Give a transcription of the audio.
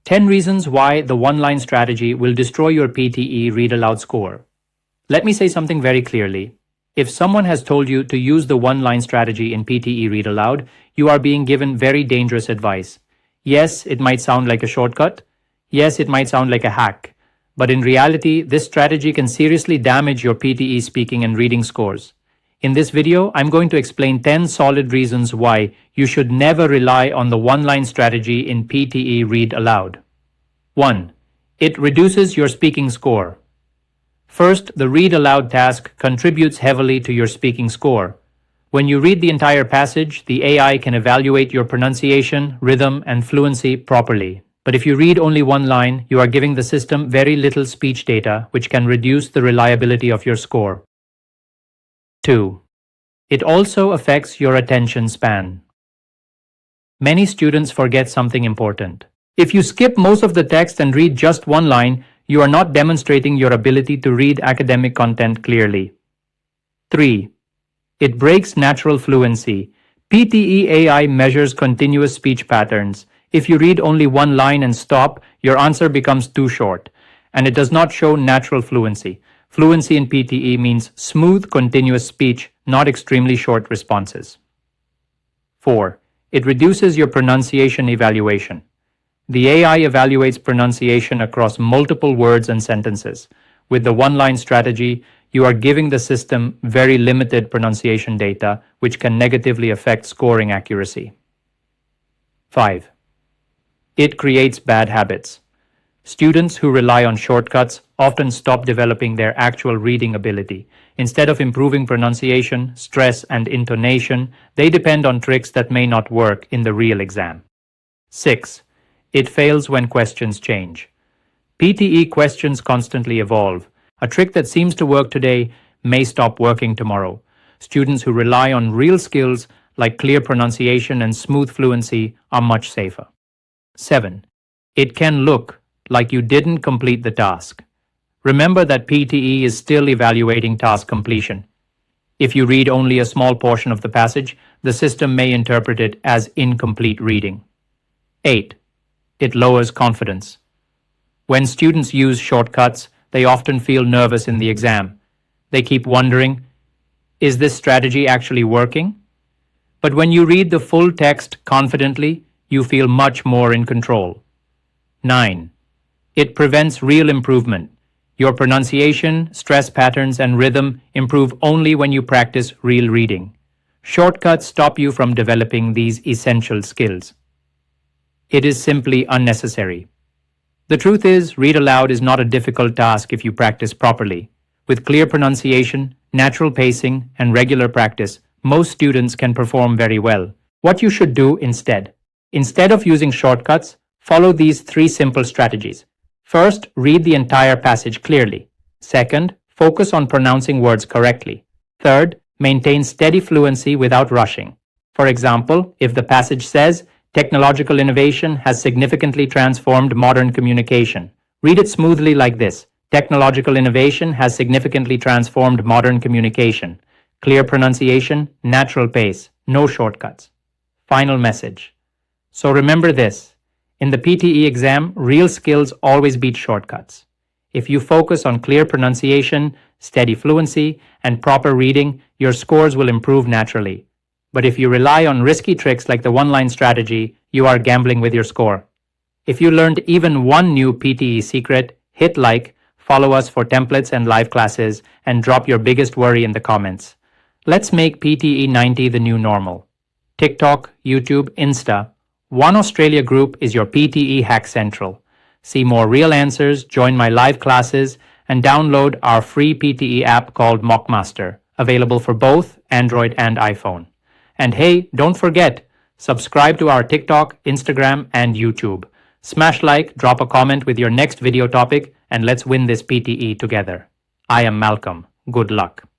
10 reasons why the one-line strategy will destroy your PTE Read Aloud score. Let me say something very clearly. If someone has told you to use the one-line strategy in PTE Read Aloud, you are being given very dangerous advice. Yes, it might sound like a shortcut. Yes, it might sound like a hack. But in reality, this strategy can seriously damage your PTE speaking and reading scores. In this video, I'm going to explain 10 solid reasons why you should never rely on the one-line strategy in PTE Read Aloud. 1. It reduces your speaking score. First, the read aloud task contributes heavily to your speaking score. When you read the entire passage, the AI can evaluate your pronunciation, rhythm, and fluency properly. But if you read only one line, you are giving the system very little speech data, which can reduce the reliability of your score. 2. It also affects your attention span. Many students forget something important. If you skip most of the text and read just one line, you are not demonstrating your ability to read academic content clearly. 3. It breaks natural fluency. PTE AI measures continuous speech patterns. If you read only one line and stop, your answer becomes too short, and it does not show natural fluency. Fluency in PTE means smooth, continuous speech, not extremely short responses. 4. It reduces your pronunciation evaluation. The AI evaluates pronunciation across multiple words and sentences. With the one-line strategy, you are giving the system very limited pronunciation data, which can negatively affect scoring accuracy. 5. It creates bad habits. Students who rely on shortcuts often stop developing their actual reading ability. Instead of improving pronunciation, stress, and intonation, they depend on tricks that may not work in the real exam. 6. It fails when questions change. PTE questions constantly evolve. A trick that seems to work today may stop working tomorrow. Students who rely on real skills like clear pronunciation and smooth fluency are much safer. 7. It can look like you didn't complete the task. Remember that PTE is still evaluating task completion. If you read only a small portion of the passage, the system may interpret it as incomplete reading. 8. It lowers confidence. When students use shortcuts, they often feel nervous in the exam. They keep wondering, is this strategy actually working? But when you read the full text confidently, you feel much more in control. 9. It prevents real improvement. Your pronunciation, stress patterns, and rhythm improve only when you practice real reading. Shortcuts stop you from developing these essential skills. It is simply unnecessary. The truth is, read aloud is not a difficult task if you practice properly. With clear pronunciation, natural pacing, and regular practice, most students can perform very well. What you should do instead of using shortcuts, follow these 3 simple strategies. First, read the entire passage clearly. Second, focus on pronouncing words correctly. Third, maintain steady fluency without rushing. For example, if the passage says, "Technological innovation has significantly transformed modern communication," read it smoothly like this. Technological innovation has significantly transformed modern communication. Clear pronunciation, natural pace, no shortcuts. Final message. So remember this. In the PTE exam, real skills always beat shortcuts. If you focus on clear pronunciation, steady fluency, and proper reading, your scores will improve naturally. But if you rely on risky tricks like the one-line strategy, you are gambling with your score. If you learned even one new PTE secret, hit like, follow us for templates and live classes, and drop your biggest worry in the comments. Let's make PTE 90 the new normal. TikTok, YouTube, Insta. OneAustraliagroup is your PTE Hack Central. See more real answers, join my live classes, and download our free PTE app called Mockmaster, available for both Android and iPhone. And hey, don't forget, subscribe to our TikTok, Instagram, and YouTube. Smash like, drop a comment with your next video topic, and let's win this PTE together. I am Malcolm. Good luck.